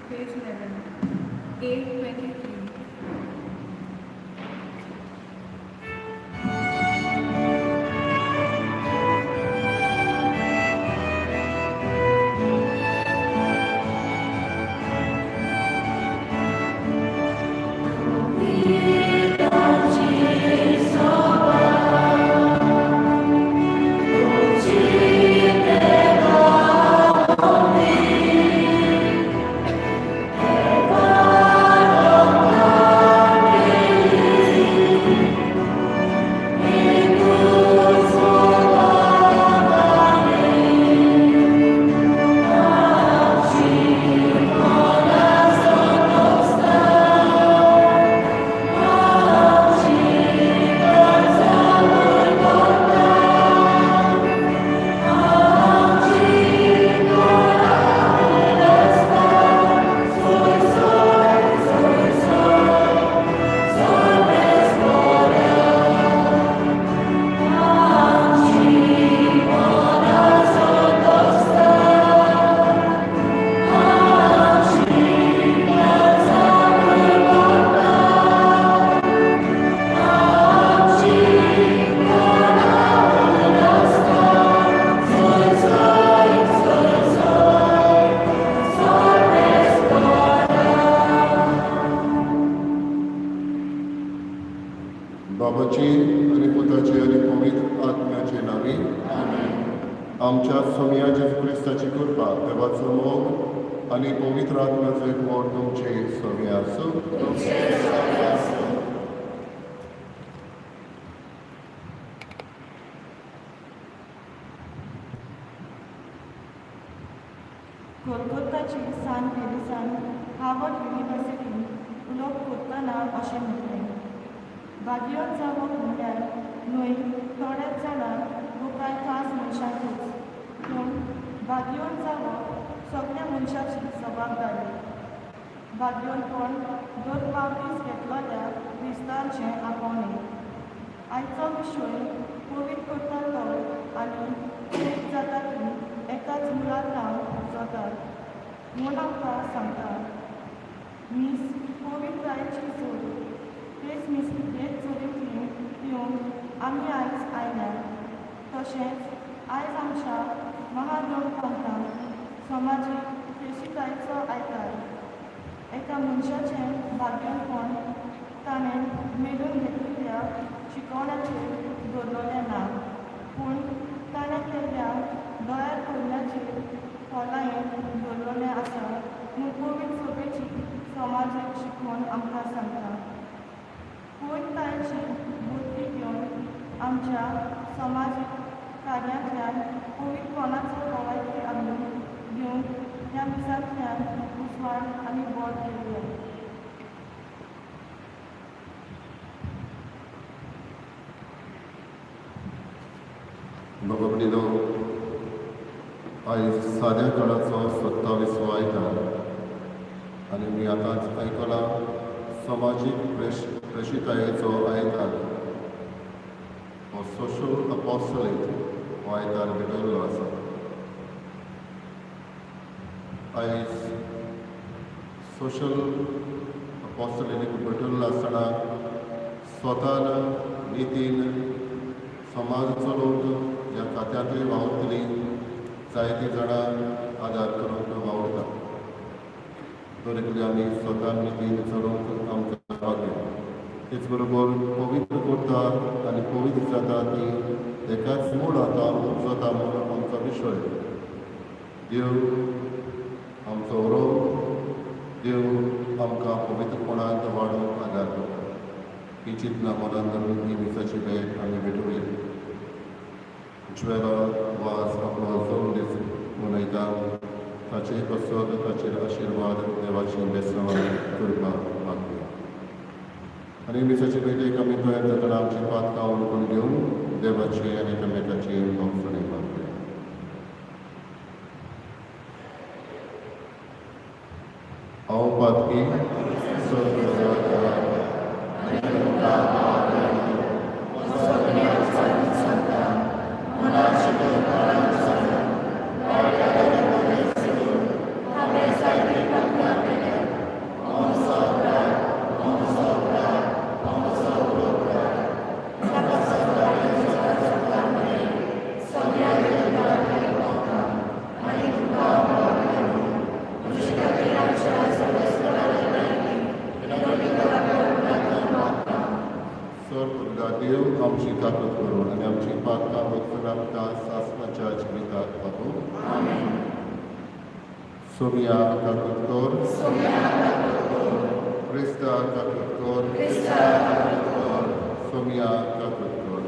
page 11, A23. बाबाची आणि पुताची आणि पवित्र आत्म्याचे नावे आमच्या स्वामी जेजू ख्रिस्ताची कृपा देवाचो मोग आणि पवित्र आत्म्याचो एकवट तुमचे स्वामी आसूं. गोलगोथाची सान फेलिसान हार्वर्ड युनिव्हर्सिटीन उलोवप करतना अशें म्हटलें, भागयोन जावप म्हणल्यार न्हय थोड्याच जाणांक वो कांय खास मनशांकूच, पूण भागयोन जावप सगळ्या मनशाची जबाबदारी. भागयोनपण दर पावटीस घेतलोल्या क्रिस्तांचें आपोवणें. आयचो विशय पवित्र करता तो आनी एक जाता ती एकाच मुलार नांव जातात म्हूण आमकां सांगता. मीस पवित्रतायेची जोड हेच जोडींतली पिवंक आमी आयज आयल्या. तशेंच आयज आमच्या महादेव पंथांत समाजीक प्रेशितायेचो आयतार. एका मनशाचें भाग्यपण ताणें मेळून घेतिल्ल्या शिकवण्याचेर दवरलेलें ना, पूण ताणें केल्ल्या दोळ्यार पडल्याचेर खोलायेन दवरलेलें आसा म्हूण पवित्र सभेची समाजीक शिकवण आमकां सांगता. पवित्रतायेची बुद्धी घेवन आमच्या समाजीक कार्यांतल्यान पवित्रपणाचो भलायकी आमी घेवंक ह्या मिसांतल्यान उजवाड आनी बोड केल्ले. बाबा वडिलो, आयज साद्या काळाचो 27वो आयतार आनी मी आतांच आयकलां समाजीक प्रेशितायेचो आयतार हो सोशल अपॉस्टलेट हो आयतार भितरलो आसा. आयज सोशल अपॉस्टलेटीक भितरलो आसतना स्वतान नितीन समाजाचो लोक ह्या खात्यांतूय वावुरतली जायतीं जाणां आदार करूंक वावुरता. दरेकली आमी स्वतान नितीन चलोवंक आमकां भाग्य. तेच बरोबर पवित्र करता आनी पवित्र जाता ती एकाच मूळ हातान जाता म्हूण आमचो विशय. देव आमचो वरो, देव आमकां पवित्रपणांत वाडोवंक आदार करता. ही चिंतना मनांत धरून ही दिसाची भेट आमी भेटुया. ज्वेला वाज आपलो जोड दीस मनयता. ताचे कसोत ताचेर आशिर्वाद देवाची बेसणावणी करपाक मागुया. आनी दिसाचे भेटेक आमी तयार जातना आमची पातकां उडकून घेवन देवाची आनी एकामेकाची भोगसणी मागुया. हांव पातकी Amen. सोर पदगा देव आमची ताकद करून आनी आमची पातकां वचून आमकां सासणाच्या जिवितात बाबू सोमिया ताकद कर क्रिस्ता ताकद कर सोमिया ताकद कर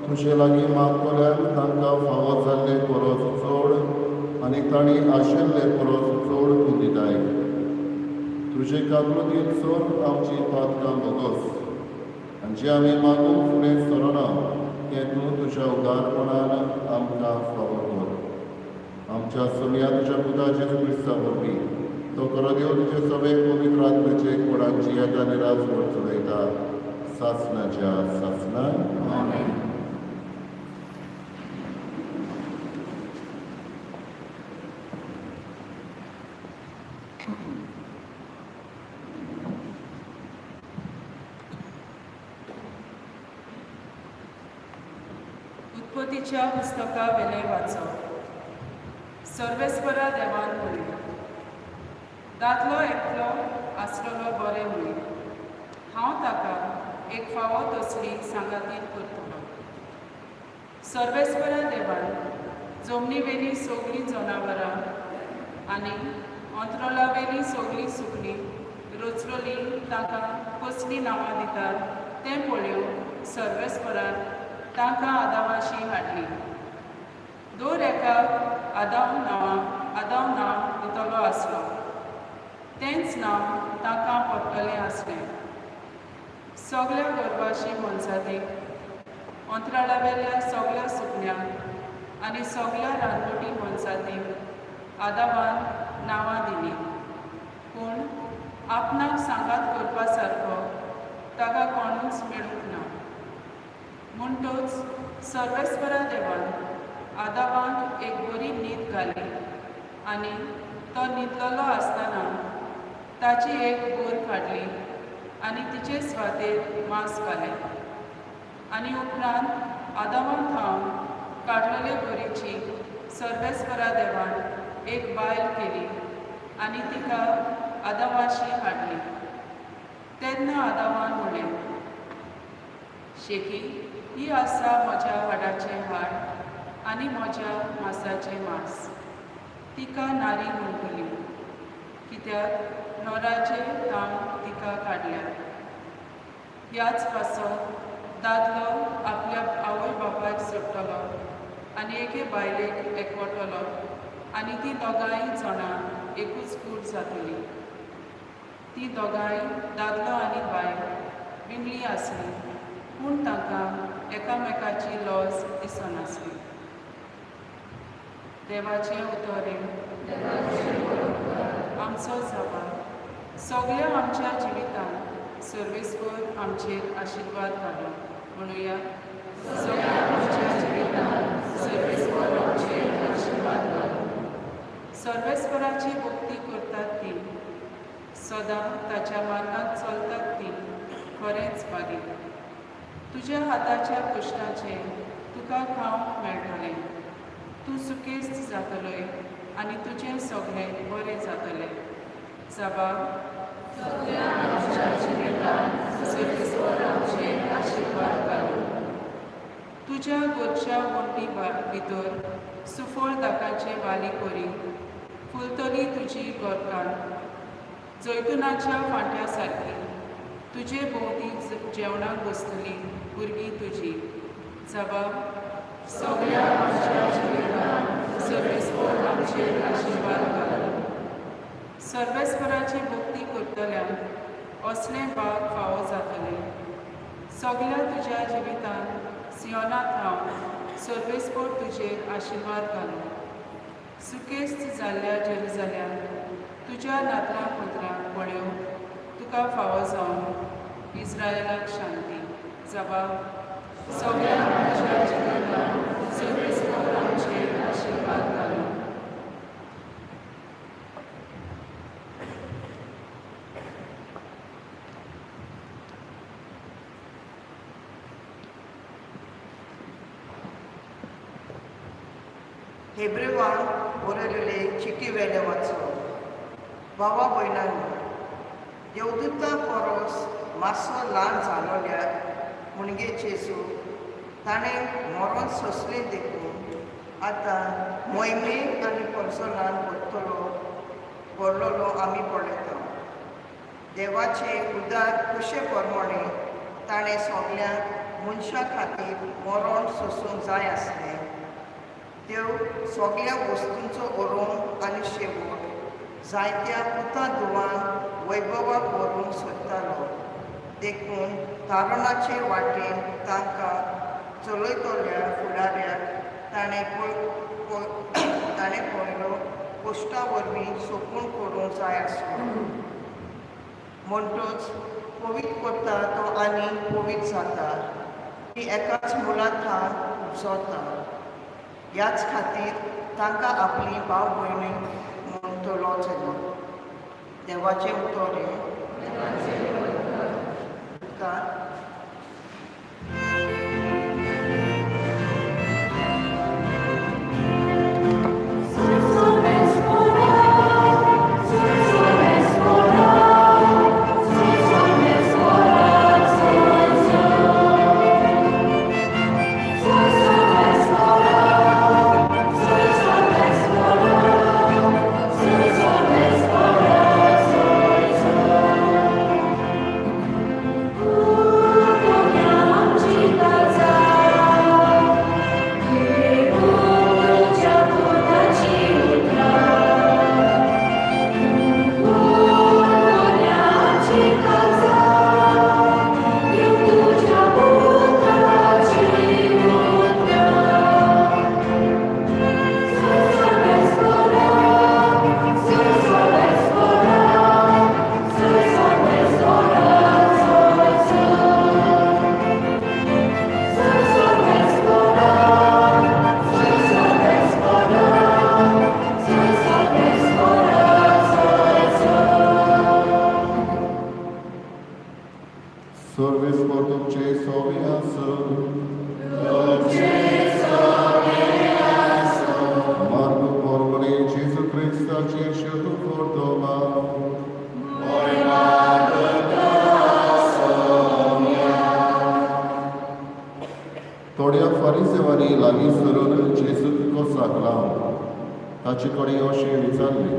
तुजे लागीं मागतल्यान तांकां फावो जाल्ले परस चड आनी तांणी आशिल्ले परस चड तूं दिताय. तुजे काकुळतीन सोर आमची पातकां बोगस आनी जें आमी मागूंक फुडें सरना तें तूं तुज्या उदारपणान आमकां फावो कर. आमच्या सोम्या तुज्या पुता जेजू क्रिस्ता वरवीं तो खरो देव तुजे सगळे पवित्र आत्म्याचे कोणाची येता निराश वर चलयता सासणाच्या सासणान. उत्पत्तीच्या पुस्तका वेले वाचप. सर्वेस्परा देवान म्हणलें, दादलो एकलो आसलेलो बरें म्हणून हांव ताका एक फावो तसली सांगातीक करतलो. सर्वेस्परा देवान जमनीवेली सगळीं जनावरां आनी अंतरोलावेली सगळीं सुकणीं रचलोलीं तांकां कसलीं नांवां दितात तें पळोवन सर्वेस्परान तांकां आदामाशी हाडली. दर एकाक आदाम नांव दितलो आसलो. तेंच नांव तांकां पडटलें आसलें. सगळ्या गर्भाशी मनशांतीक अंतराळावेल्या सगळ्या सुकण्यांक आनी सगळ्या रानवटी मनशांतीक आदामान नांवां दिलीं. पूण आपणाक सांगात करपा सारको ताका कोणूच मेळूंक ना. म्हणटच सर्वेस्परा देवान आदामाक एक बरी न्हीद घाली आनी तो न्हिदलोलो आसतना ताची एक गोर काडली आनी तिचे सुवातेर मांस घालें. आनी उपरांत आदामान थावन काडलेले गोरेची सर्वेस्परा देवान एक बायल केली आनी तिका आदामाशी हाडली. तेन्ना आदामान म्हणलें, शेकी ही आसा म्हज्या हाडाचें हाड आनी म्हज्या मांसाचें मांस. तिका नारी म्हणटली, कित्याक नोराचें ताम तिका काडल्या. ह्याच पासत दादलो आपल्या आवय बापायक सोडटलो आनी एके बायलेक एकवटलो आनी ती दोगांय जाणां एकूच कूड जातलीं. ती दोगांय दादलो आनी बायल विंगळी आसलीं पूण तांकां एकामेकाची लज दिसनासली. देवाचें उतोरें. आमचो जाबार सगळ्या आमच्या जिवितांत सर्वेस्पर आमचेर आशिर्वाद घालो. म्हणुया, सगळ्या आमच्या जिवितांत सर्वेस्पर आमचेर आशिर्वाद घालो. सर्वेस्पराची भक्ती करतात ती, सदां ताच्या मार्गांत चलतात ती खरेंच बागी. तुज्या हाताच्या कश्टाचें तुका खावंक मेळटलें. तूं सुकेस्त जातलोय आनी तुजें सगळें बरें जातलें. जाबाब, सर्वेस्पर आमचेर आशिर्वाद घालो. तुज्या गोरच्या वंटी भितर सुफळ दाकाचे वाली कोरी फुलतली तुजी गोरकां. जैतुनाच्या फांट्या सारकी तुजे भोंवती जेवणाक बसतलीं भुरगीं तुजी. जाबाब, सगळ्या आमच्या जिवितांत सर्वेस्पर आमचेर आशिर्वाद घालो. सर्वेस्पराची भक्ती करतल्यांक असलें भाग फावो जातलें. सगळ्या तुज्या जिवितांत सियोनांत रावन सर्वेस्पर तुजेर आशिर्वाद घालो. सुकेस्त जाल्ल्या जेरुसलेमांत तुज्या नातरां पुत्रांक पळोवन तुका फावो जावन इस्रायलाक शांती. जाबाब, सगळ्या आमच्या जिवितांत सर्वेस्पर आमचेर आशिर्वाद घालो. हेब्रेवान बरयलेले चिटी वेले वाचो. भावा भयणांनो, देवदूता परस मातसो ल्हान जालोल्यार मुणगे जेजू ताणें मरण सोंसलें देखून आतां मोहिमेक आनी परसोलान भरलेलो आमी पळयता. देवाचें उदार कशे प्रमाणे ताणें सगळ्यांक मनशां खातीर मरण सोंसूंक जाय आसलें. देव सगळ्या वस्तूंचो ओरोंक आनी शेवट जायत्या पुता धुवान वैभवाक व्हरूंक सोदतालो. देखून तारणाचे वाटेन तांकां चलयतल्या फुडाऱ्याक ताणें पयलो पोस्टा वरवीं सोपून करूंक जाय आसलो. म्हणटच पवीत करता तो आनी पवीत जाता. ती एकाच मुलांतल्यान उपजता. ह्याच खातीर तांकां आपली भाव भयणी म्हूण धरलो जाय. देवाचें उतोरें. Sorry. Marco Porgoli, Gesù Cristo, Gesù Cordova. थोड्या फारिसेवांनी लागीं सरून जेजूक कोसाक लावन ताचे कडेन अशें विचारलें,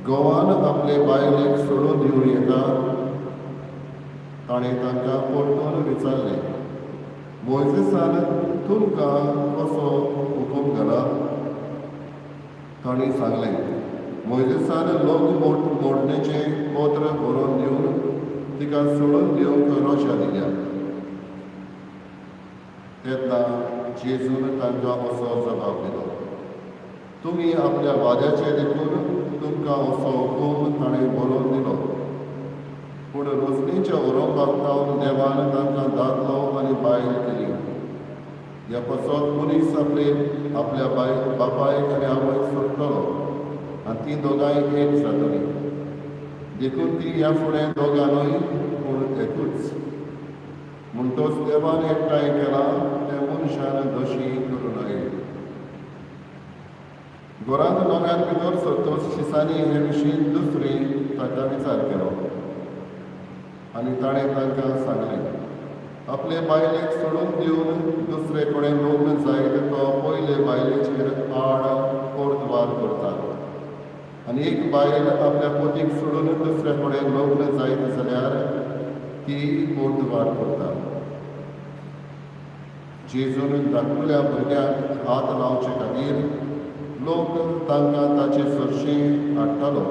गोवान आपले बायलेक सोडून दिवं येता? ताणें तांकां परतून विचारलें, मोइजेसान तुमकां कसो हुकूम घाला? तांणी सांगलें, मोइजेसान लोक मोडणेचें पत्र बरोवन दिवन तिका सोडून दिवंक रोशा दिल्या. तेन्ना जेजून तांकां असो जबाब दिलो, तुमी आपल्या वाद्याचें देखून तुमकां असो हुकूम ताणें बरोवन दिलो. पूण रोजनीच्या उरोवपाक जावन देवान तांकां दादलो आनी बायल केली. ह्या पासत मनीस आपल्या बापायक आनी आवयक सोडटलो आनी तीं दोगांय एक जातलीं. देखून तीं ह्या फुडें दोगांनूय पूण एकूच. म्हणटच देवान एकठांय केला ते मनशान दोशी करूं नये. घरांत दोगांय भितर सरतच शिसांनी हे विशीं दुसरी ताका विचार केलो आनी ताणें तांकां सांगलें, आपले बायलेक सोडून दिवन दुसरे कडेन लग्न जायत तो पयले बायलेचेर आड पोर्तवार करता. आनी एक बायल आपल्या पतीक सोडून दुसरे कडेन लग्न जायत जाल्यार ती पोर्तवार करता. जेजून धाकटुल्या भुरग्याक हात लावचे खातीर लोक तांकां ताचे सरशीं हाडटालो.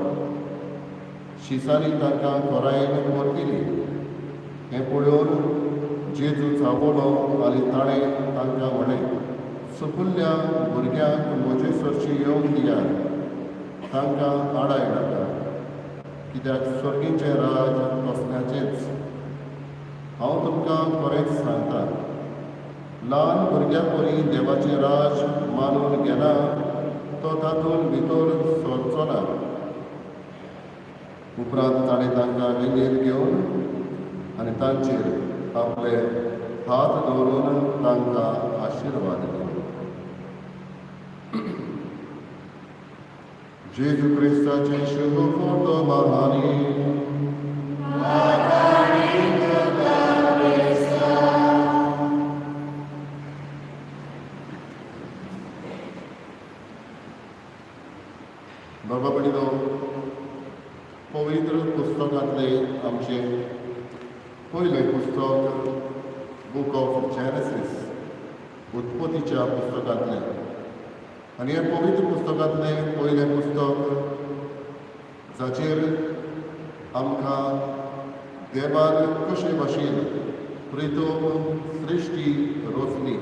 शिसांनी तांकां खोरायेन परतिली. हें पळोवन जेजू चाबलो आनी ताणें तांकां म्हणलें, चुकुल्ल्या भुरग्यांक म्हजे सरशीं येवंक दियात, तांकां आडाय नाका, कित्याक स्वर्गीचें राज तसल्याचेंच. हांव तुमकां खरेंच सांगतां, ल्हान भुरग्या परी देवाचें राज मानून घेना तो तातूंत भितर सरचो ना. उपरांत ताणें तांकां वेगळेर घेवन आनी तांचेर आपले हात दवरून तांकां आशिर्वाद दिलो. जेजू क्रिस्ताचे शुभ फोटो महानी बाबा बडिलो, पवित्र पुस्तकांतले आमचे पयलें पुस्तक बूक ऑफ जेनेसीस, उत्पत्तीच्या पुस्तकांतलें. आनी हें पवित्र पुस्तकांतलें पयलें पुस्तक जाचेर आमकां देवान कशे भाशेन प्रितूम सृश्टी रचली,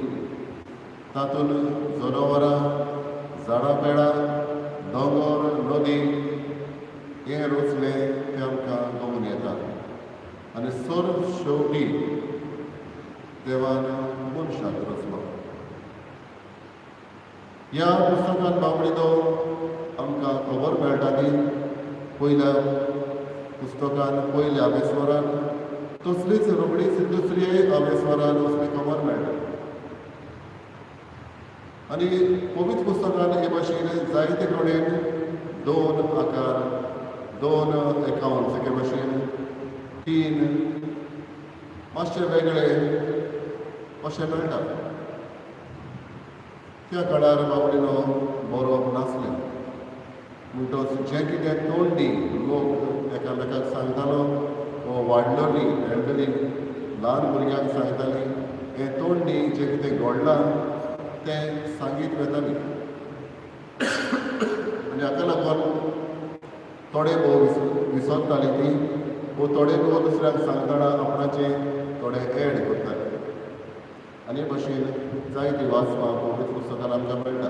तातूंत जनावरां, झाडां पेडां, दोंगर, नदी हें रचलें तें आमकां गमून येता. आनी सर्व शेवटी देवान मनशाक रचलो. ह्या पुस्तकांत बाबडीलो आमकां खबर मेळटा की पयल्या पुस्तकान पयल्या आवेस्वरान तसलीच रोखडीच दुसरे आवेस्वरान असली खबर मेळटा. आनी पवित्र पुस्तकान हे भाशेन जायते कडेन दोन आकार, दोन एकावंट्स एके भाशेन तीन मातशे वेगळे अशें मेळटा. त्या काळार बाबडीनो बरोवप नासलें. म्हणटच जें कितें तोंडी लोक एकामेकाक सांगतालो वो वाडलोली एल्डरली ल्हान भुरग्यांक सांगतालीं, हें तोंडी जें कितें घडलां तें सांगीत वेतालीं. आनी हाका लागून थोडे भोव विसरतालीं तीं, वो थोडे भोव दुसऱ्यांक सांगतना आपणाचें थोडे एड करताले. आनी हे भाशेन जायतीं वाचपां पवित्र पुस्तकान आमकां मेळटा.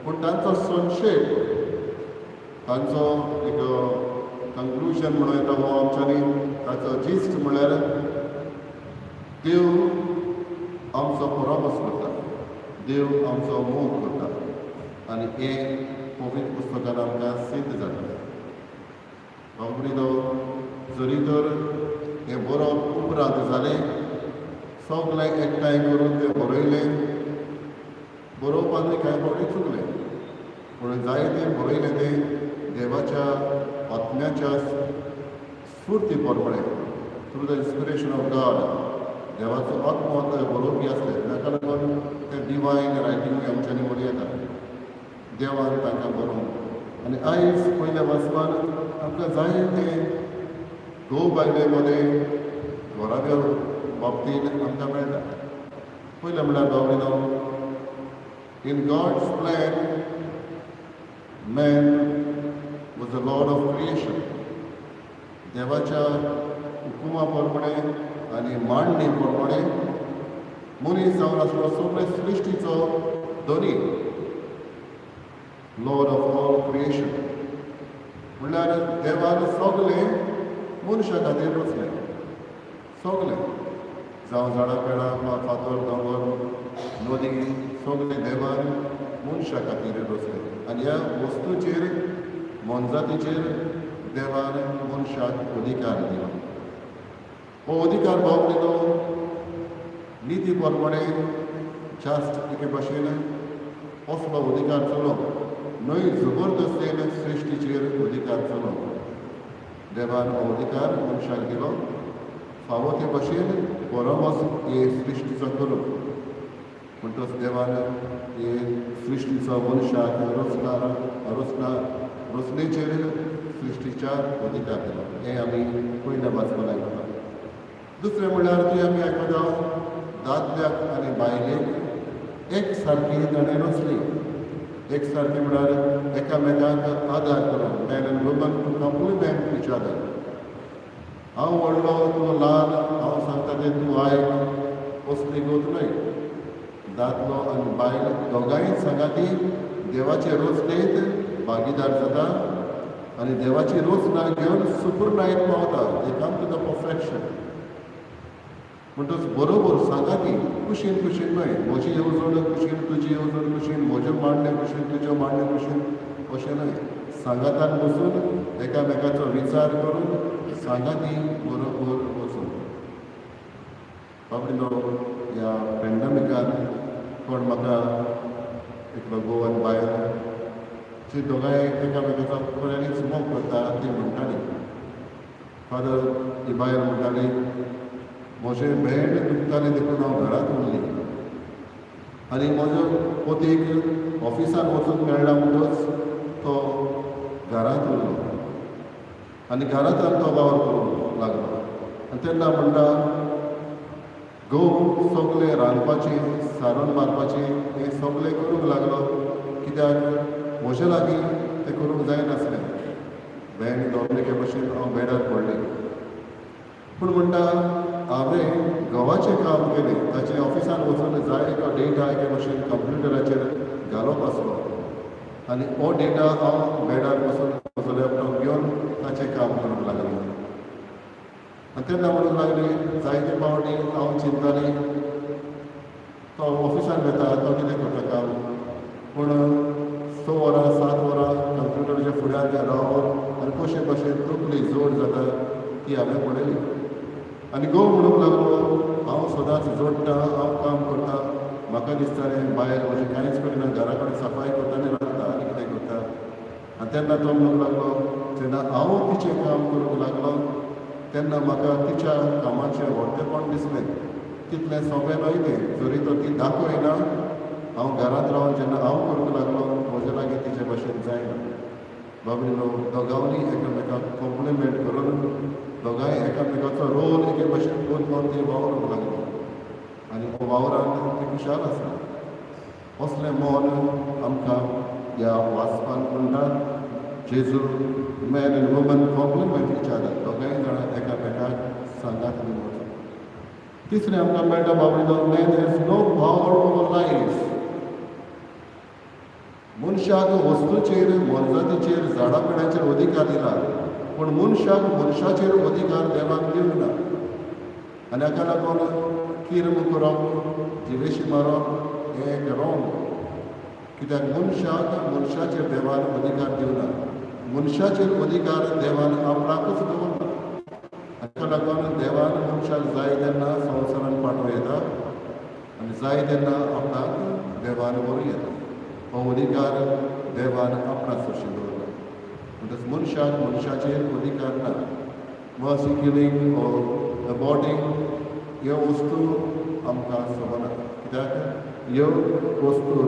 पूण तांचो संक्षेप, तांचो एक कन्क्लुजन म्हणून येता हो आमच्यांनी, ताचो जिस्ट म्हळ्यार देव आमचो परामर्श करता, देव आमचो मोग करता. आनी हें पवित्र पुस्तकान आमकां सिद्ध जाता. बाबडीलो जरी तर हें बरोवप उपरांत जालें, सगळे एकठांय करून ते बरयलें. बरोवपानूय कांय फावटी चुकलें, पूण जायते बरयलें तें देवाच्या आत्म्याच्या स्फूर्ती प्रमाणे through the inspiration of God. देवाचो आत्मो बरोवपी आसले, ताका लागून तें डिवायन रायटिंगूय आमच्यांनी बरी येता. देवान तांकां बरोवन आनी आयज पयल्या वाचपान आमकां जायते घोव बायले मदें घोराब्या बाबतींत आमकां मेळटा. पयलें म्हणल्यार बाबडीनो, in God's plan, man was the Lord of creation. देवाच्या हुकुमा प्रमाणे आनी मांडणी प्रमाणे मनीस जावन आसलो सगळे सृश्टीचो धनी, लॉर्ड ऑफ ऑल क्रिएशन. म्हणल्यार देवान सगळें मनशा खातीर रचलें. सगळें जावं झाडां पेडां फातर दोंगर नदी सगळें देवान मनशा खातीर रचलें. आनी ह्या वस्तूचेर मोनजातीचेर देवान मनशाक अधिकार दिलो. हो अधिकार बाबतीनो निती प्रमाणे जास्त एके भाशेन असलो अधिकार चलोवप न्हय, जबरदस्तेन सृश्टीचेर अधिकार चलोवप. देवान हो अधिकार मनशाक दिलो. फावो ते भाशेन बरोवप हे सृश्टीचो करूंक. म्हणटच देवान हे सृश्टीचो मनशाक रचनेचेर सृश्टीच्या अधिकार दिलो. हें आमी पयल्या वाचपाक आयकता. दुसरें म्हणल्यार ती आमी आयकता दादल्याक आनी बायलेक एक सारकी ताणें रचली. एक सारकी म्हणल्यार एकामेकांक आदार करून, man and woman to complement each other. हांव व्हडलो तूं ल्हान, हांव सांगता तें तूं आयक, असली गोत न्हय. दादलो आनी बायल दोगांय सांगाती देवाचे रचनेंत भागीदार जाता आनी देवाची रचना घेवन सुपूर्णायेक पावता. दे कम टू द परफेक्शन. म्हणटच बरोबर सांगाती कुशीन कुशीन न्हय. म्हजी येवजण कुशीन, तुजी येवजण कुशीन, म्हजें मांडणें कुशीन, तुजें मांडणें कुशीन, अशें न्हय. सांगातान बसून एकामेकाचो विचार करून सांगाती बरोबर वचून. बाबडीनो, ह्या पॅन्डेमिकान कोण म्हाका एकलो गोवन बायल जी दोगांय एकामेकाचो खऱ्यांनीच मोग करता ती म्हणटाली. फादर, ही बायल म्हणटाली, म्हजें भेंड दुखतालें देखून हांव घरांत उरली आनी म्हज्या पोतीक ऑफिसान वचूंक मेळना म्हणटच तो घरांत उरलो आनी घरांतल्यान तो वावर करूंक लागलो. आनी तेन्ना म्हणटा, घोव सगळें रांदपाचें, सारण मारपाचें हें सगळें करूंक लागलो. कित्याक म्हजे लागीं तें करूंक जायनासलें. भेंड दोबलेके भशेन हांव बेडार पडलें. पूण म्हणटा, हांवें घोवाचें काम केलें. ताचे ऑफिसान वचून जाय तो डेटा एके भशेन कंप्युटराचेर घालप आसलो आनी हो डेटा हांव बेडार बसून म्हजो लॅपटॉप घेवन ताचें काम करूंक लागलें. आनी तेन्ना म्हणूंक लागली, जायते फावटी हांव चिंततालें तो ऑफिसान वेता, तो कितें करता काम, पूण 6 वरां 7 वरां कंप्युटराच्या फुड्यान रावप आनी कशे भशेन तकली जोड जाता ती हांवें पळयली. आनी घोव म्हणूंक लागलो, हांव सदांच जोडटा, हांव काम करता. म्हाका दिसतालें बायल म्हजें कांयच करिना, घरा कडेन सफाई करता आनी रांदता आनी कितें करता. आनी तेन्ना तो म्हणूंक लागलो, जेन्ना हांव तिचें काम करूंक लागलो तेन्ना म्हाका तिच्या कामाचें व्हडलेपण दिसलें. तितलें सोंपें न्हय तें. जरी तो ती दाखयना, हांव घरांत रावन जेन्ना हांव करूंक लागलो म्हजे लागीं तिचे भशेन जायना. बाबडीनो, दोगांनी एकामेकाक कॉम्प्लिमेंट करून दोगांय एकामेकाचो रोल एके भशेन करून ती वावरूंक लागली आनी हो वावरान ती खुशाल आसा. असलें मोल आमकां ह्या वाचपान म्हणटा. जेजू man and woman complement each other. दोगांय जाणां एकामेकाक सांगात वचून. तिसरें आमकां मेळटा बाबडीनो, man has no power over life. मनशाक वस्तूचेर, मोनजातीचेर, झाडां पेडांचेर अधिकार दिला, पूण मनशाक मनशाचेर अधिकार देवान दिवंक ना. आनी हाका लागून किर्म करप, जिवेशी मारप हें रॉंग. कित्याक मनशाक मनशाचेर देवान अधिकार दिवना. मनशाचेर अधिकार देवान आपणाकूच दवरला हाका लागून देवान मनशाक जाय तेन्ना संवसारान पाठवूं येता आनी जाय तेन्ना आपणाक देवान व्हरूं येता. हो अधिकार देवान आपणाक सोशिल्लो दवरला. म्हणटच मनशाक मनशाचेर अधिकार ना. मर्सी किलिंग ओ अबॉर्टिंग ह्यो वस्तू आमकां खबर ना. कित्याक ह्यो वस्तू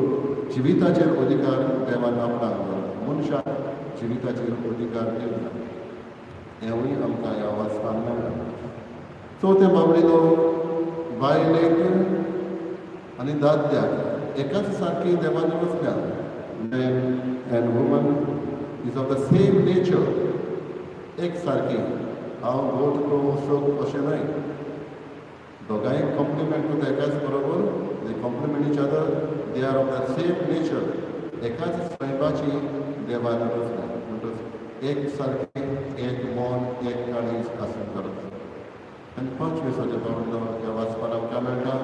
जिविताचेर अधिकार देवान आपणाक दवरला. मनशाक जिविताचेर अधिकार दिवना. हेंवूय आमकां ह्या वाचपाक मेळटा. चवथे बाबडीलो बायलेक आनी दादल्याक एकाच सारकी देवान रचल्या. Man and woman is of the same nature. एक सारकी. हांव गोट तो वचोक अशें न्हय. दोगांय कॉम्प्लिमेंट करता एकाच बरोबर. They complement each other. They are of the same nature. एकाच स्वयंपाची देवान रचल्या. म्हणटच एक सारकी, एक मन, एक काळीज आसूं करप. आनी 25 पावलो ह्या वाचपाक आमकां मेळटा.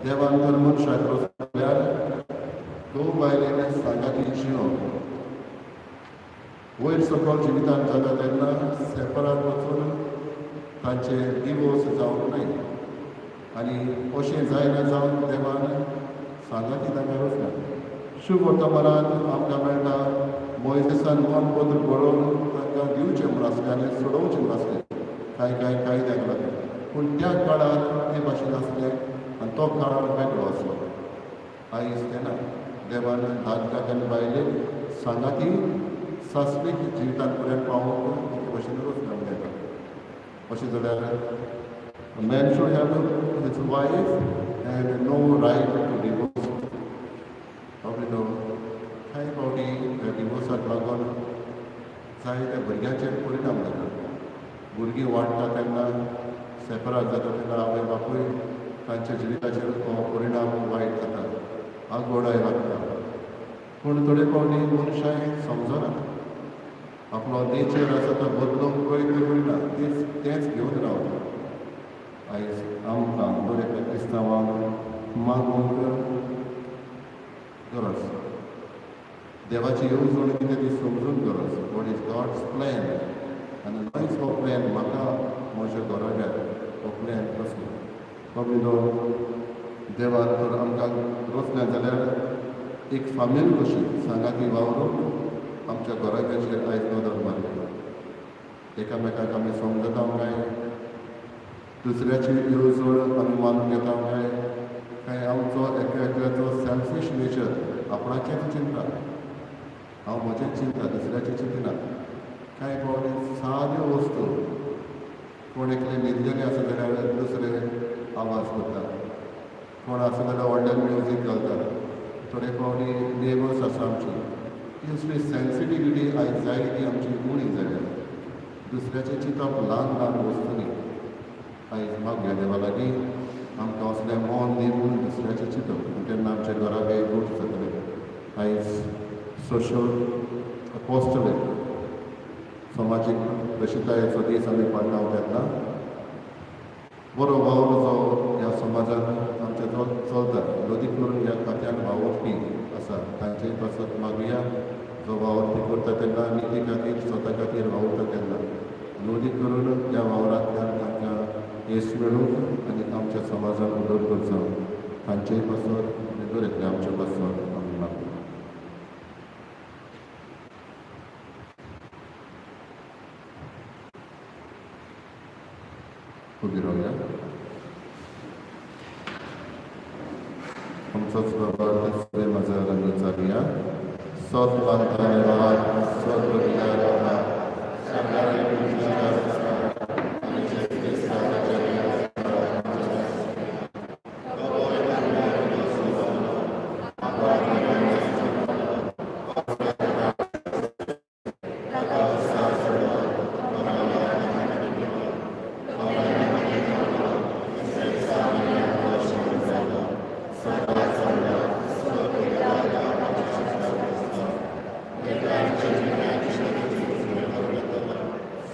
देवान जर मनशाक रचल्यार दोन बायलेनी सांगाती जिवप. वयर सकयल जिवितांत जाता तेन्ना सेपराट वचून तांचे डिवोर्स जावंक न्हय. आनी अशें जायना जावन देवान सांगाती तांकां रचल्या. शुभ वर्तमानांत आमकां मेळटा मोइजेसान मन पत्र बरोवन तांकां दिवचें म्हूण आसलें आनी सोडोवचें म्हूण आसलें कांय कायद्याक लागून. पूण त्या काळार ते भाशेन आसलें आनी तो काळ वेगळो आसलो. आयज तेन्ना देवान दादल्याक आनी बायलेक सांगाती सासवीक जिवितांत पर्यंत पावोवंक एके भाशेन रचून घेता. अशें जाल्यार man should have his wife and no right to divorce. कांय फावटी डिवोर्साक लागून जायत्या भुरग्यांचेर परिणाम जाता. भुरगीं वाडटा तेन्ना सेपरेट जाता तेन्ना आवय बापूय तांच्या जिविताचेर हो परिणाम वायट जाता. आगोडाय लागता. पूण थोडे फावटी मनशाय समजना. आपलो नेचर आसा तो बदलूंक प्रयत्न करिना. तेंच घेवन रावता. आयज आमकां दरेका क्रिस्तांवांक मागूंक गरज. देवाची येवजण कितें ती समजून गरज. वॉट इज गॉड्स प्लॅन आनी खंयच हो प्लॅन म्हाका म्हज्या घराच्या हो प्लॅन कसलो. बाबडीलो देवान जर आमकां रचलें जाल्यार एक फामील कशी सांगाती वावरूंक आमच्या घराच्याचेर आयज नदर मारली. एकामेकाक आमी समजता काय, दुसऱ्याची येवजण आमी मानून घेता काय आमचो एकल्याचो सेल्फीश नेचर आपणाचेंच चिंता. हांव म्हजेंच चिंता, दुसऱ्याचें चिंतना. कांय फावटी साद्यो वस्तू कोण एकले न्हिदलेले आसा जाल्यार दुसरे आवाज करता. कोण आसा जाल्यार व्हडलें म्युजीक घालता. थोडे फावटी नेबर्स आसा आमची ती असली सेन्सिटिविटी आयज जाय ती आमची उणी जाल्या. दुसऱ्याचें चिंतप ल्हान वस्तूंनी. आयज मागया देवा लागीं आमकां असलें मन दिवन दुसऱ्याचें चिंतप. तेन्ना आमच्या घराक एक गोठ जातलें. आयज सोशल अपोस्टोलीक समाजीक रशितायेचो दीस आमी पाळटात तेन्ना बरो वावर जो ह्या समाजांत आमचे चलता लोदीक करून ह्या खात्यान वावरपी आसा तांचेय पासत मागुया. जो वावरपी करता तेन्ना निती खातीर स्वता खातीर वावरता तेन्ना लोदीक करून ह्या वावरांतल्यान तांकां येस मेळूंक आनी आमच्या समाजान उदर करचो तांचेय पासत भितर येतले आमचे पासत आमी मागता. उबी रावया. आमचोच बाबा सगळे माझा रंग चालुया. सत धन्यवाद सत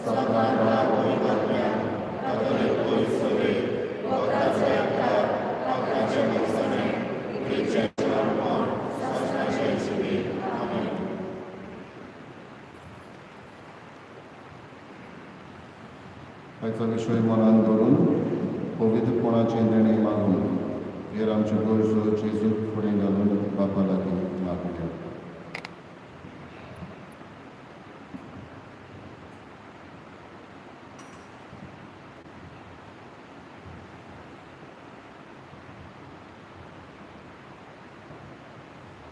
Sampai हाचो विशय मनान धरून पवित्रपणाचे निर्णय मागून हेर आमच्यो गरजो जेजू फुडें घालून बापा लागीं मागुया.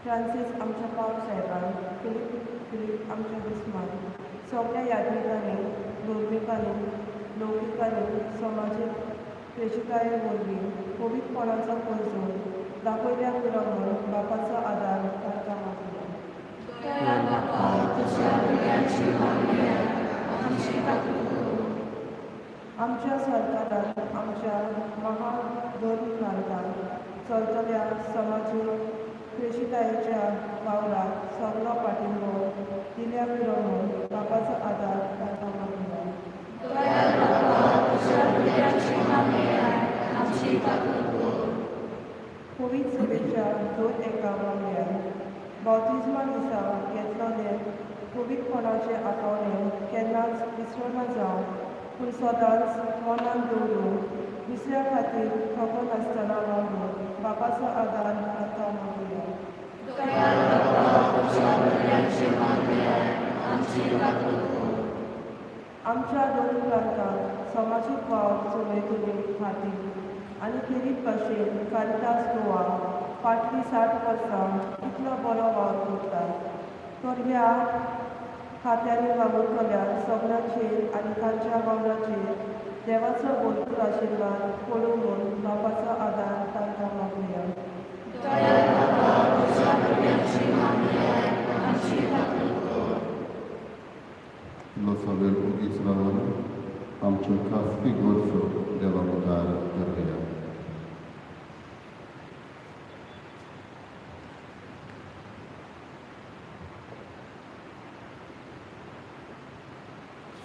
फ्रांसीस आमच्या पावल साहेबान, फिलीप आमच्या दुस्मान, सगळ्या यात्रिकांनी, धर्मिकांनी, लौकिकांनी समाजीक प्रेषिताये वरवीं पवित्रपणाचो खर्चो दाखयल्या पुरवण बापाचो आदार तांकां मागुया. आमच्या सरकारान आमच्या महाधर्मिकांकां चलतल्या समाजीक प्रेषितायेच्या वावराक सगळो पाठिंबो दिल्या पुरवण बापाचो आदार तांकां मागुया. पवित्र सभेच्या दोन एका वांगड्यान बावतिजमा दिसा घेतलेले पवित्रपणाचे आठवणे केन्नाच विसरना जावं पूण सदांच मनान दवरून दुसऱ्या खातीर खबर नासतना वावरून बापाचो आदार तांकां मागुया. आमच्या दोन प्रांतांत समाजीक वावर चलयतले खातीर आनी खेरीत भाशेन कारितास गोवा फाटलीं 60 वर्सां इतलो बरो वावर करता. तर ह्या खात्यांनी वावुरतल्या सगळ्यांचेर आनी तांच्या वावराचेर देवाचो भरपूर आशिर्वाद पडूं म्हूण बापाचो आदार तांकां मागुया. सगळे उगीच रावन आमच्यो खासगी गरजो देवा मुखार दवरया.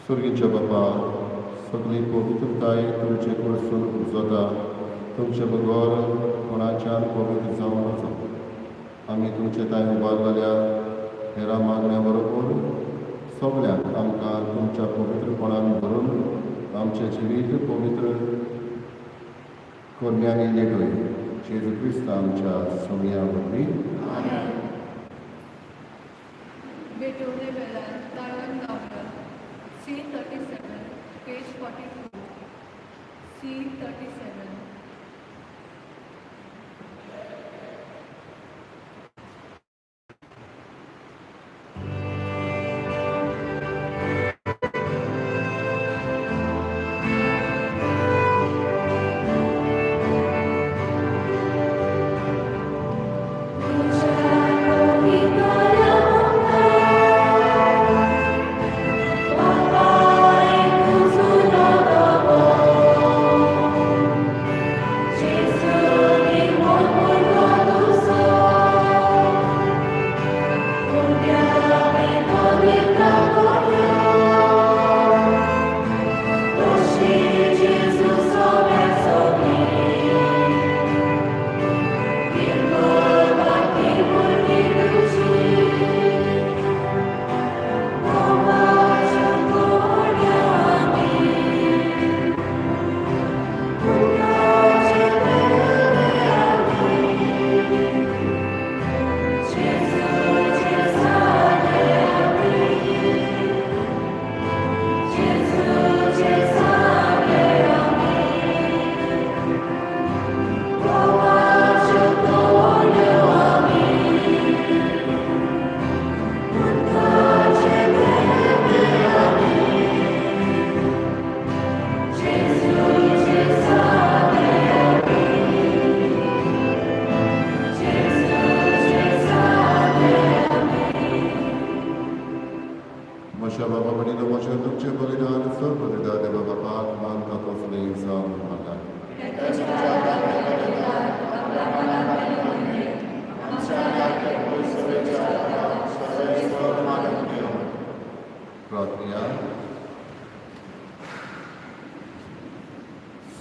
स्वर्गीच्या बापा, सगळी पवित्रताय तुमचे कडसून उजवता. तुमचे बगोर कोणाच्यान पवित्र जावन वचो. आमी तुमचे ताय उबारलेल्या हेरा मागण्या बरोबर सगळ्यांक आमकां तुमच्या पवित्रपणान भरून आमचें जिवीत पवित्र कोरम्यांनी लेगय. जेजू क्रिस्त आमच्या सोमया वरवीं. बेटोवले वेळार ताळवण गावला. C37, page 42. C37.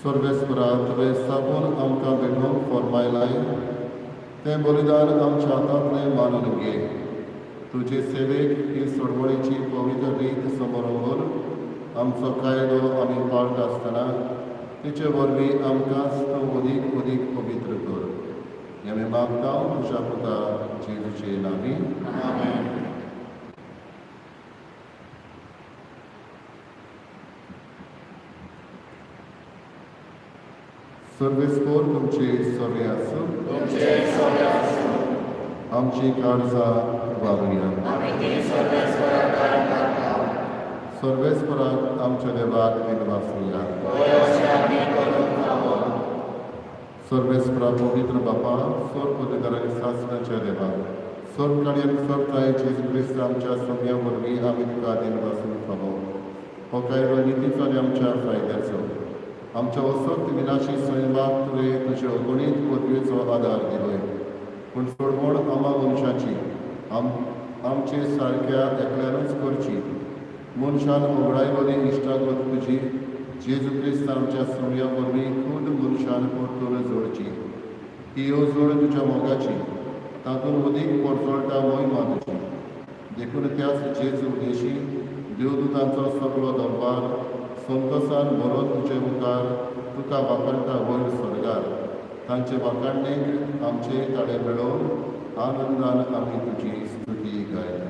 सर्वेस्परा तुवें साबून आमकां भेटोवंक फॉर्मायलाय तें बलिदान आमच्या हातांतलें मानून घे. तुजे सेवेक ही सोडवणेची पवित्र रीत समोर आमचो कायदो आमी पाळट आसतना तिचे वरवीं आमकांच तो अदीक अदीक पवित्र कर. हें आमी मागता तुज्या पुता जेजूचे नांवी. आमेन. सर्वेस्पोर तुमचे सवे आसूं. आमची काळजां वागुया. सर्वेस्पराक आमच्या देवाक विनवासुया. सर्वेस्परा पवित्र बापा, स्वर्ग उदकाराक सासणाच्या देवा, स्वर्ग काळ्याक सर्ताय जेजू क्रिस्त आमच्या सगळ्या वरवीं आमी तुका दिनवासून फावो. हो कायदो नितीचो आनी आमच्या फायद्याचो. आमच्या वसत विनाशी स्वयंभाग तुवें तुजे अगणीत पदवेचो आदार दिलोय. पूण सोडवण आमा मनशाची आमचे सारक्या एकल्यानूच करची. मनशान उगडायलोली इश्टागत तुजी जेजू क्रिस्त आमच्या सगळ्या वरवीं खूद मनशान परतून जोडची. ही जोड तुज्या मोगाची, तातूंत अदीक परतोळटा मोहिमा तुजी. देखून त्याच जेजू देशी देवदूतांचो सगळो दरबार संतोसान बरोवन तुजे मुखार तुका वाकणटा वयर स्वर्गार. तांचे वाकणणेक आमचे ताळे मेळोवन आनंदान आमी तुजी स्तुती गायता.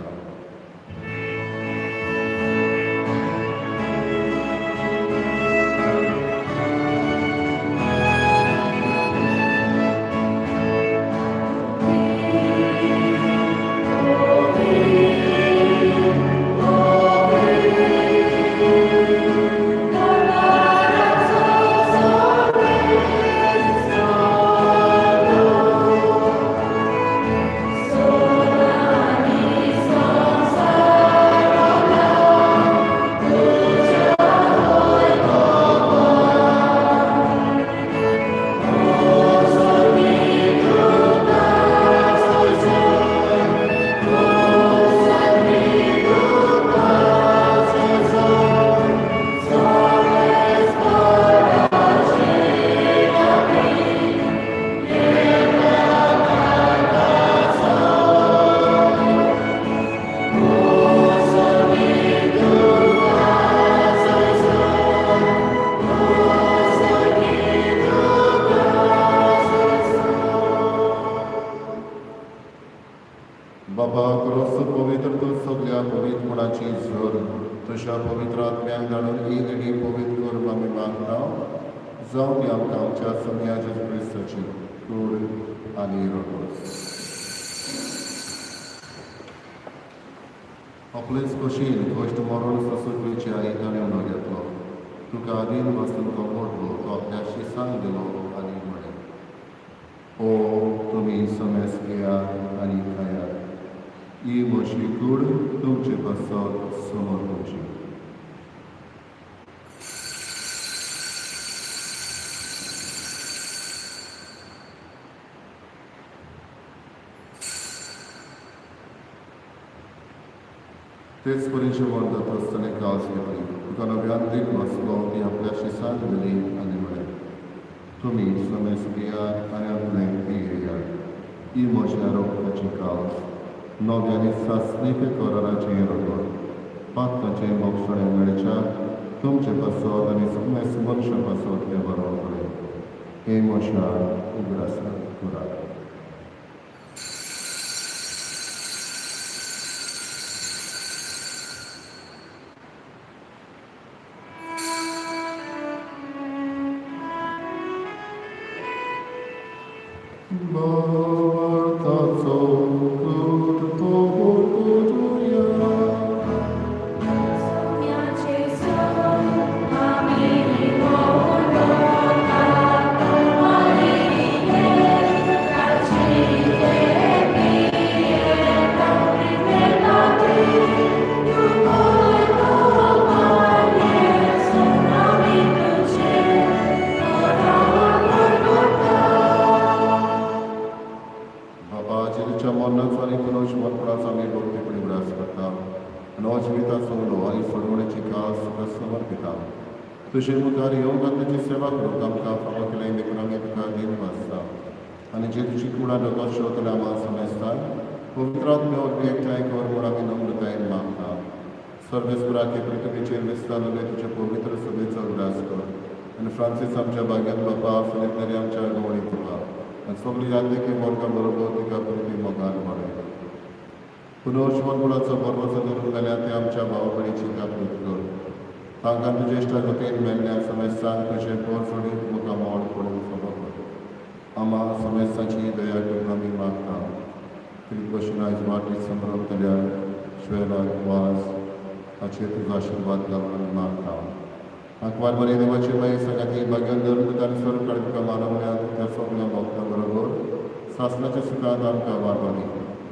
बाबा क्रॉस पवित्र तूं सगळ्या पवित्रपणाची झर तुज्या पवित्र आत्म्याक धाडून ही घडी पवित्र करून आमी मागता. जावं ती आमकां आमच्या सगळ्या जेजू क्रिस्ताची कूड आनी रगत. आपलेच कशीन गोश्ट मरण ससुकलीची आई ताणें उलो घेतलो. तुका आदीन वचून तो मोडलो, तो आपल्याशी सांग दिलो आनी म्हळें, ओ तुमी समेस घेयात आनी खायात. ही म्हशी कूड तुमचे बसत समोर तुमची. तेच परीचे वर जाता आसतना कास घेतली. तुका नव्यान दीक वाचलो ती आपल्याशी सांग दिली आनी म्हळें, तुमी समेस घेयात आनी आपल्याक ती घेयात. ही म्हज्या रोगपाची कास नव्यानी सासणीक कराराचें रगत. पातकाचें मोक्षणें मेळच्या तुमचे पासत आनी समेस मनशा पासत तें बरो करें. हे म्हज्या उगडासा करात. Bartaco kut powoduja. तुझे मुखार येवंक आनी तुजी सेवा करूंक आमकां फावो केलें देखून आमी तुका दिन वाचता. आनी जे तुजी कुडा नगत शोधल्या आमा समजता पवित्र आत्म्या वरवीं एकठांय कर म्हूण आमी नम्रतायेन मागता. सर्वेस्पराचे पृथ्वीचेर विस्तारलेले तुझे पवित्र सभेचा उल्हास कर आणि फ्रांसीस आमच्या भाग्यात बापा फिलिप नेरी आमच्या गवळी तुका आणि सगळी यादकी वर्गा बरोबर तिका पृथ्वी मोगान वाडय पुनर्जीवन मुलाचो बरोबर धरून गेल्या ते आमच्या भावपणीची कापणीत कर तांकां तुजे इश्टा गतीन मेल्ल्या समेस्तांक तुजे पोर सोडीत मुखां मोड पडून सभा कर आम्हा समेस्ताची दया करून आमी मागता फिलीप भशेन आयज वाटीत संभ्रमतल्या श्वेलाक वास हाचेर तुजो आशिर्वाद घालून मागता आंकवार बरे देवाची माई सगळ्यांनी भाग्यान धरून आनी स्वर्ग काडून तुका मानवण्यात त्या सगळ्या भक्तां बरोबर सासणाच्या सुखांत आमकां वाडोनी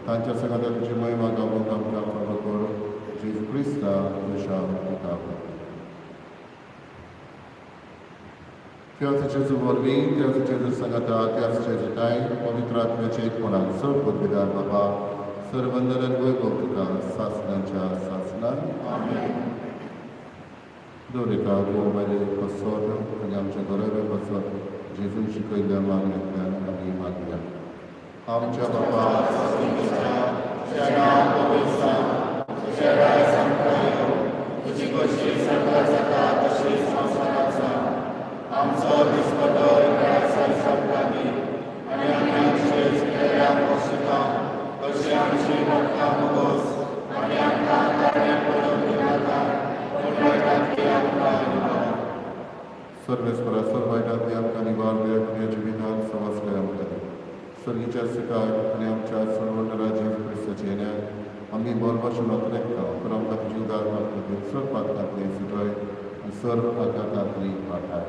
तांच्या सगळ्या तुजी महिमा गावून आमकां फावो कर जेजू क्रिस्ता तुज्या पिता त्याच जेजू वरवीं त्याच जेजू सांगाता त्याच जेजू काय पवित्र आत्म्याचे एकपणान सर्व पदवीदार बाबा सर्व वंदन वैभव तुका सासणाच्या सासणान दोरिका गो मेले पसोत आनी आमच्या घरावे पसोत जेजून शिकयल्ल्या मागण्यांतल्यान आमी मागया आमच्या बापा तुजें नांव पवित्र जावं तुजें राज आमकां येवं तुजी कशी स्वर्गांत जाता तशीच संवसारांत जावं आमचो दिसपटो आयज आमकां दी आनी आमी आमचे चुकलेल्यांक बक्षिता अशी आमची भक्तां मोगोस आनी आमकां तारण्यांत पडूंक दिनाका पूण वायटांतली आमकां निवार सर्वेस्परा सर्व वायटांतली आमकां निवार दे तुज्या जिवितांत सवासले आमकां सर्गीच्या सुखार आनी आमच्या सर्वर्ण राज्य क्रिस्ताचे येण्यात आमी बरोबरशें नोकरेकता तर आमकां तुजी उदार मागता सर्व पातकांतली सुटय आनी सर्व आघातांतली वाटाय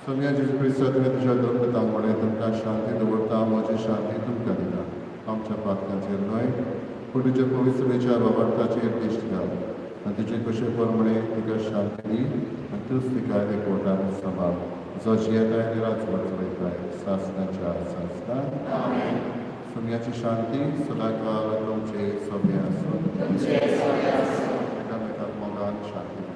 सगळ्या जेजू क्रिस्ता तुवें तुज्या दोन तांबडे तुमकां शांती दवरता म्हजी शांती तुमकां दिता आमच्या पातकांचेर न्हय पूण तुज्या पवित्रतेच्या वावरताचेर दिश्ट घाल आनी तुजे कशे प्रमाणे तिका शांती दी आनी तूंच तिका एकवटान सांबाळ जो जियेताय आनी राजवट चलयताय सासणाच्या सासणान सगळ्याची शांती सदाकाळ तुमचे सभे आसूं एकामेकाक मोगान शांती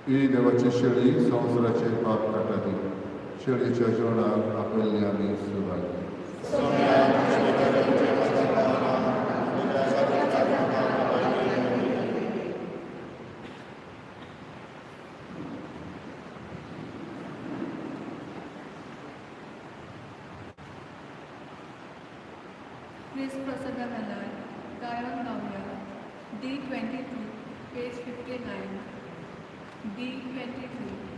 ही देवाची शेळी संवसाराचेर पाप काडटा ती शेळयेच्या जेवणाक आपयल्ली आमी Subhag Chris Prasada Malay, Karan Navya, D23, page 59, D23.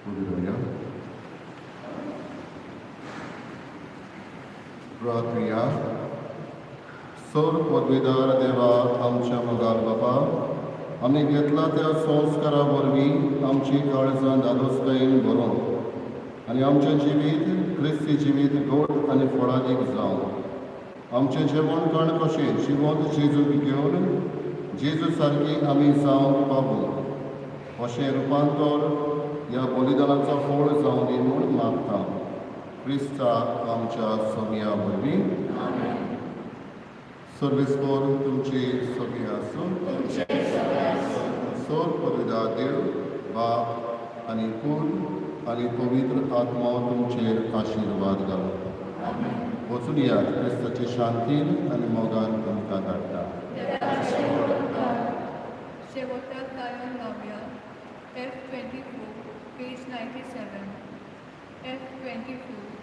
उबी प्रार्थना. सर पदवीदार देवा आमच्या मोगाल बापा, आमी घेतला त्या संस्कारा वरवीं आमची काळजां दादोसकायेन भरून आनी आमचें जिवीत क्रिस्ती जिवीत गोड आनी फळादीक जावं. आमचें जेवण खाण कशें जिवंत जेजूक घेवन जेजू सारकी आमी जावंक पावूं अशें रुपांतर ह्या बलिदानाचो फळ जावं दी म्हूण मागता. क्रिस्ता आमच्या सोमिया वरवीं. सर्वेस्पर तुमची सोबी आसूं. सोर पवित्र देव बाप आनी पूत आनी पवित्र आत्मा तुमचेर आशिर्वाद घालो. वचून यात क्रिस्ताचे शांतीन आनी मोगान तुमकां धाडटा. शेवटाक गायन गावया. F24, page 97. F24.